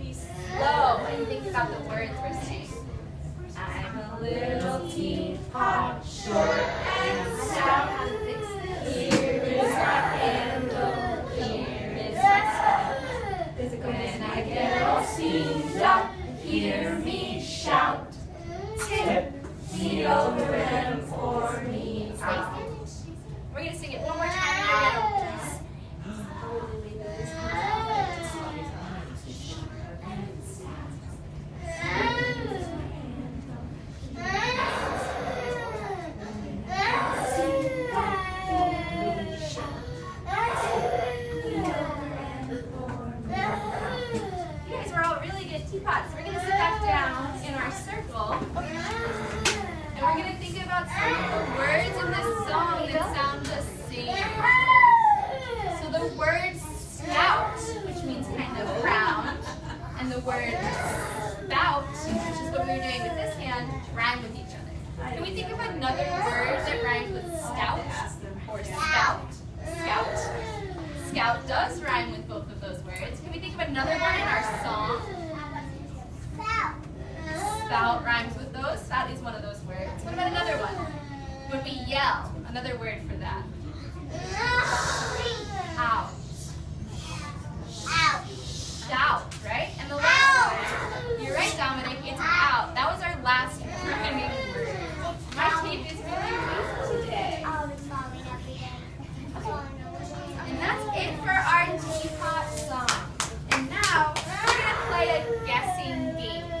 really slow and think about the words we're saying. I'm a little teapot, short and stout. Here is my handle, here is my spout. When I get all steamed up, hear me shout. Tip me over and pour me out. We're going to sing it one more time. Teapots. We're going to sit back down in our circle, and we're going to think about some of the words in this song that sound the same. So the word scout, which means kind of round, and the word spout, which is what we were doing with this hand, rhyme with each other. Can we think of another word that rhymes with stout or scout? Scout. Scout does rhyme with both of those words. Can we think of another one in our song? Spout rhymes with those. Spout is one of those words. What about another one? When we yell, another word for that. Out. Out. Shout, right? And the last word, you're right, Dominic, it's out. That was our last rhyming word. My tape is really weak today. And that's it for our teapot song. And now, we're going to play a guessing game.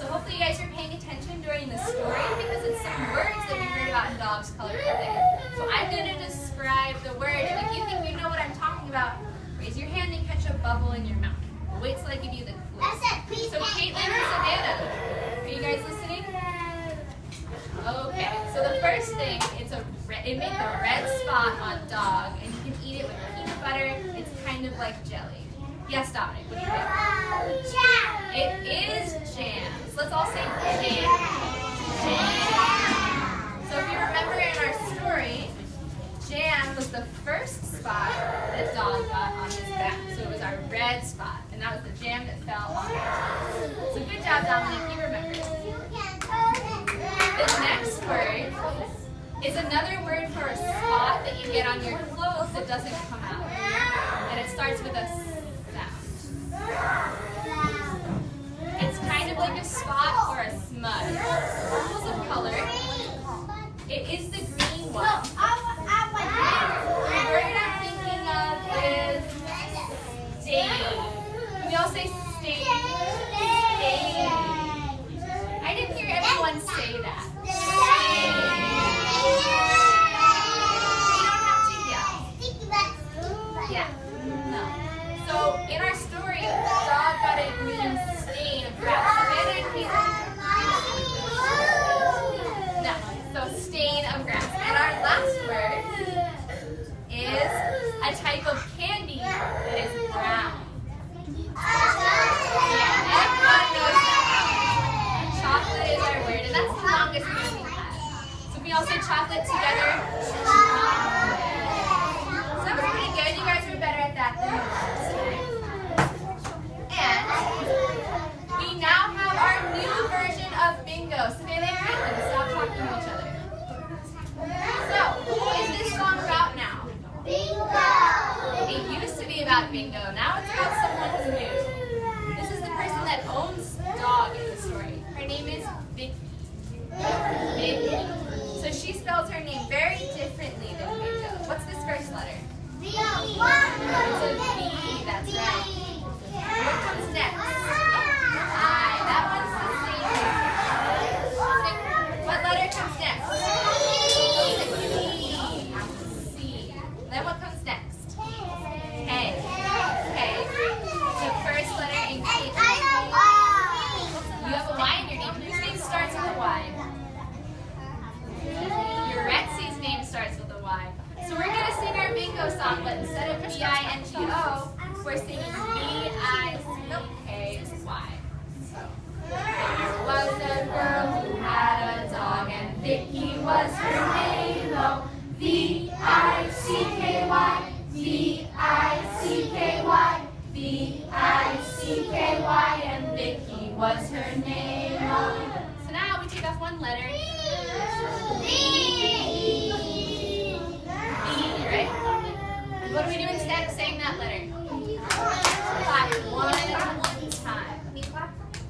Hopefully you guys are paying attention during the story because it's some words that we heard about in Dog's Colorful Day. So I'm going to describe the word, and if you think you know what I'm talking about, raise your hand and catch a bubble in your mouth. We'll wait till I give you the clue. So Caitlin and Savannah, are you guys listening? Okay, so the first thing, it makes a red spot on Dog, and you can eat it with peanut butter. It's kind of like jelly. Yes, Dominic, what do you think? Jam. It is jam. So let's all say jam. Jam. So if you remember in our story, jam was the first spot that Dog got on his back. So it was our red spot, and that was the jam that fell on his back. So good job, Dominic, you remember. The next word is another word for a spot that you get on your clothes that doesn't come out. And it starts with a sound. It's kind of like a spot or a smudge. Purples of color. It is the green one. The word I'm thinking of is stain. Can we all say stain? Stain. I didn't hear everyone say that. Yeah. No. So in our story, Dog got a green stain of grass. No. So stain of grass. And our last word is a type of candy that is brown. Yeah, everyone knows that. Chocolate is our word, and that's the longest word we have. So was her name. So now we take off one letter. B, right? And what do we do instead of saying that letter? Clap one time.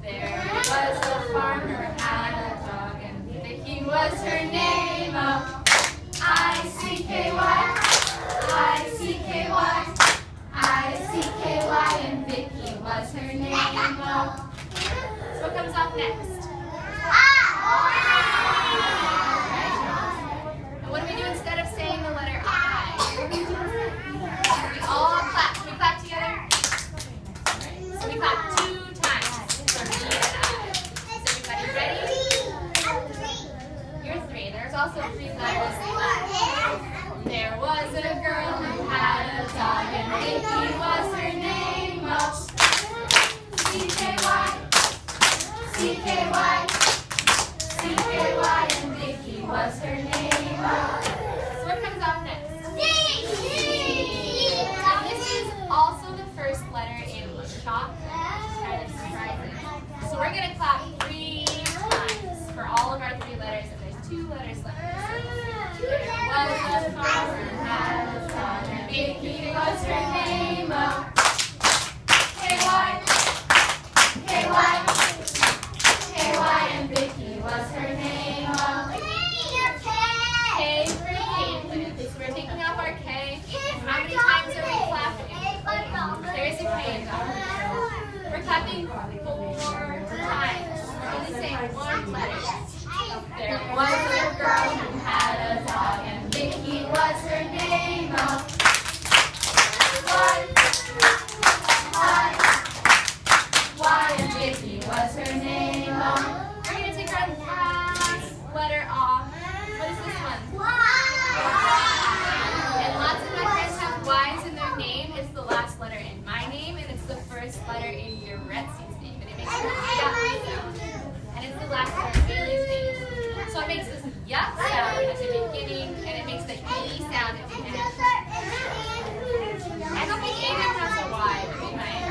There was a farmer had a dog, and Vicky was her name. I-C-K-Y, I-C-K-Y, I-C-K-Y, and Vicky was her name. So what comes off next? And what do we do instead of saying the letter I? We all clap. Can we clap together? So we clap 2 times for me and I. Is everybody ready? You're 3. There's also 3 letters. There was a girl who had a dog, and Vicky was her name. C-K-Y, C-K-Y, C-K-Y, and Vicky was her name. So what comes off next? And this is also the first letter in chalk, which is kind of surprising. So we're going to clap 3 times for all of our 3 letters, and there's 2 letters left. There was a farmer who had a dog, and Vicky was her name. K-Y, K-Y, K-Y, and Vicky was her name. K for Caitlin. So we're taking off our K. How many times are we clapping? There is a K involved. We're clapping 4 times. We're only saying 1 letter. There was a girl who had a dog, and Vicky was her name. Y, and Vicky was her name. We're going to take our last letter off. What is this one? And lots of my friends have Y's in their name. It's the last letter in my name, and it's the first letter in your Retsy's name. And it makes this yuck sound. And it's the last letter in Bailey's name. So it makes this yuck sound at the beginning, and it makes the E sound at the end. I don't think Aiden has a Y, but we might.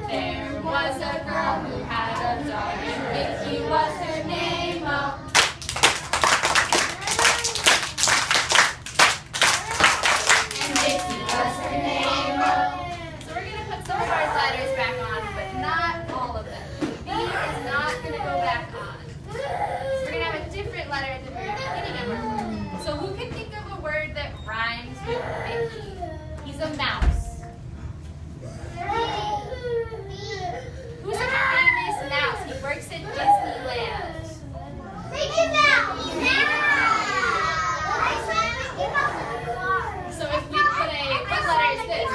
There was a girl who had a dog, and Vicky was her name. And Vicky was her name. So we're going to put some of our letters back on, but not all of them. The V is not going to go back on. So we're going to have a different letter at the very beginning of our word. So who can think of a word that rhymes with Vicky? He's a mouse. Who's a famous mouse? He works at Disneyland. Mickey Mouse! So if we put a, what letter is this?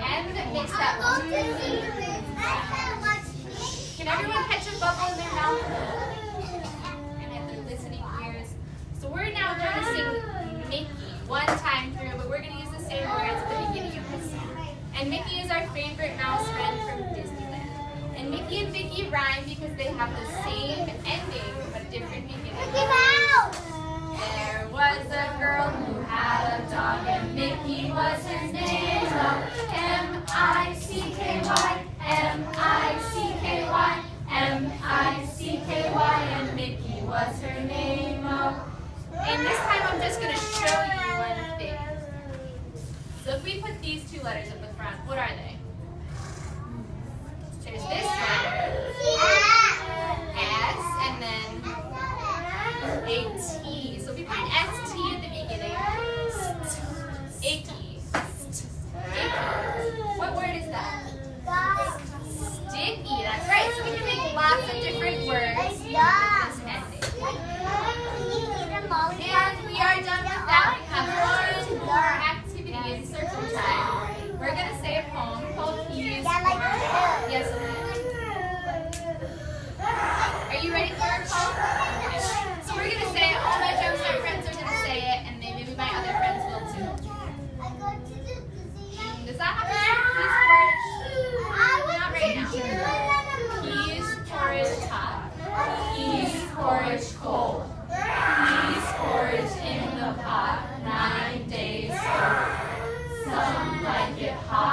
M that makes that Can everyone catch a bubble in their mouth? And have their listening ears. So we're now going to sing Mickey 1 time through, but we're going to use the same words at the beginning of the song. And Mickey is our favorite mouse friend from Disneyland. And Mickey and Vicky rhyme because they have the same ending, but different beginning. There was a girl who had a dog, and Mickey was his name. M-I-C-K-Y, M-I-C-K-Y, M-I-C-K-Y, and Mickey was her name. And this time I'm just going to show you one thing. So if we put these 2 letters at the front, what are they? There's this letter, S, and then a T. So if we put an S-T at the beginning, icky. What word is that? Sticky, that's right. So we can make lots of different words with this ending. And we are done with that. We have one more activity in circle time. We're going to say a poem called Peas. Yes, are you ready for our poem? So we're going to say it. All my drumstick friends are going to say it, and maybe my other friends will too. Does that have to do with peas porridge? Not right now. Peas porridge hot. Peas porridge cold. Peas porridge in the pot. 9 days old. Some like it hot.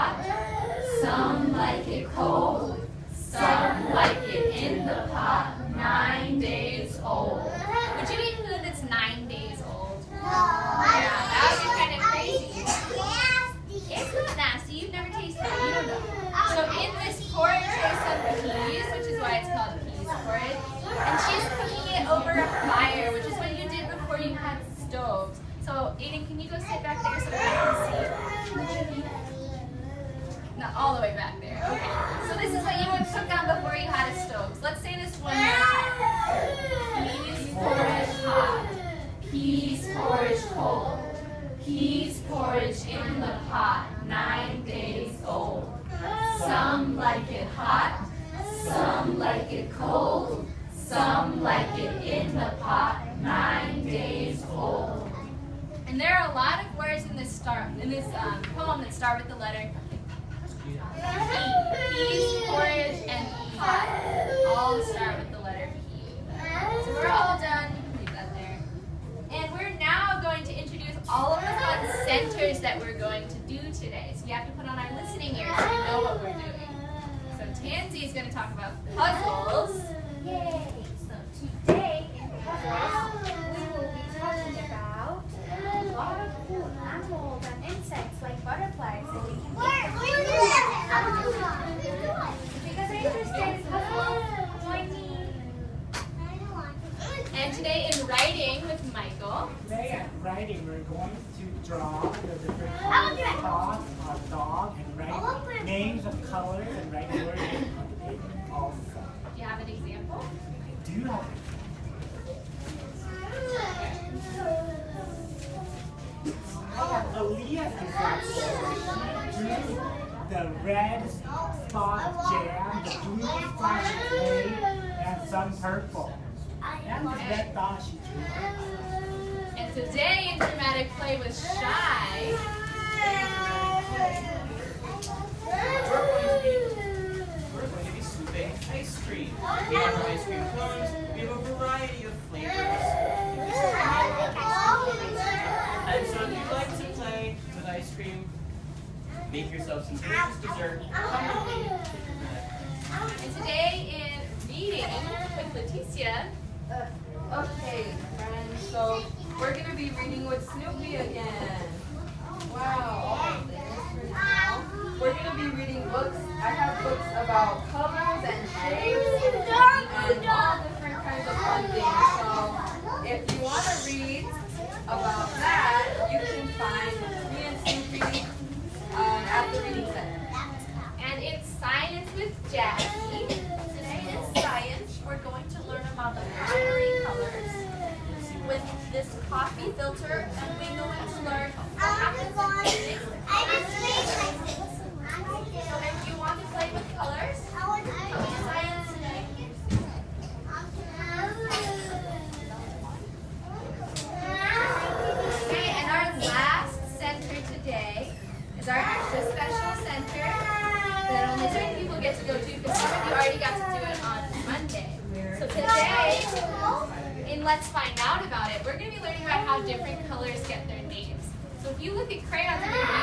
in the pot, 9 days old. Some like it hot, some like it cold. Some like it in the pot, 9 days old. And there are a lot of words in this poem that start with the letter P. Peas, porridge, and pot all start with the letter P. So we're all done. You can leave that there. And we're now going to introduce all of the fun centers that we're going to do today. So you have to put on our listening ears so you know what we're doing. So Tansy is going to talk about puzzles. Yay! So today in puzzles, we will be talking about a lot of cool animals and insects like butterflies that we can because I'm interested in puzzles. Join me. And today in writing with Michael. Today at writing, we're going to draw the different colors of a dog and write names of colors and write words on the paper also. Do you have an example? I do have it. Aaliyah is that she drew the red spot jam, the blue spot clay, and some purple. And the red dot she drew. And today in dramatic play with Shy, We're going to be scooping ice cream. We have ice cream cones. We have a variety of flavors. And so if you'd like to play with ice cream, make yourself some delicious dessert. Come with me. and today in reading with Leticia. Okay, friends, so we're going to be reading with Snoopy again. Wow, okay, that's pretty cool. We're going to be reading books. I have books about colors and shapes and all different kinds of fun things. So if you want to read about that, you can find me and Snoopy at the reading center. And it's science with Jackie. Today in science, we're going to learn about the primary colors with this coffee filter, and we're going to learn what happens in physics. So if you want to play with colors, come to science today. Okay, and our last center today is our extra special center that only certain people get to go to because some of you already got to do it on Monday. So today, in Let's Find Out About It, we're going to be learning about how different colors get their names. So if you look at crayons, you're going to be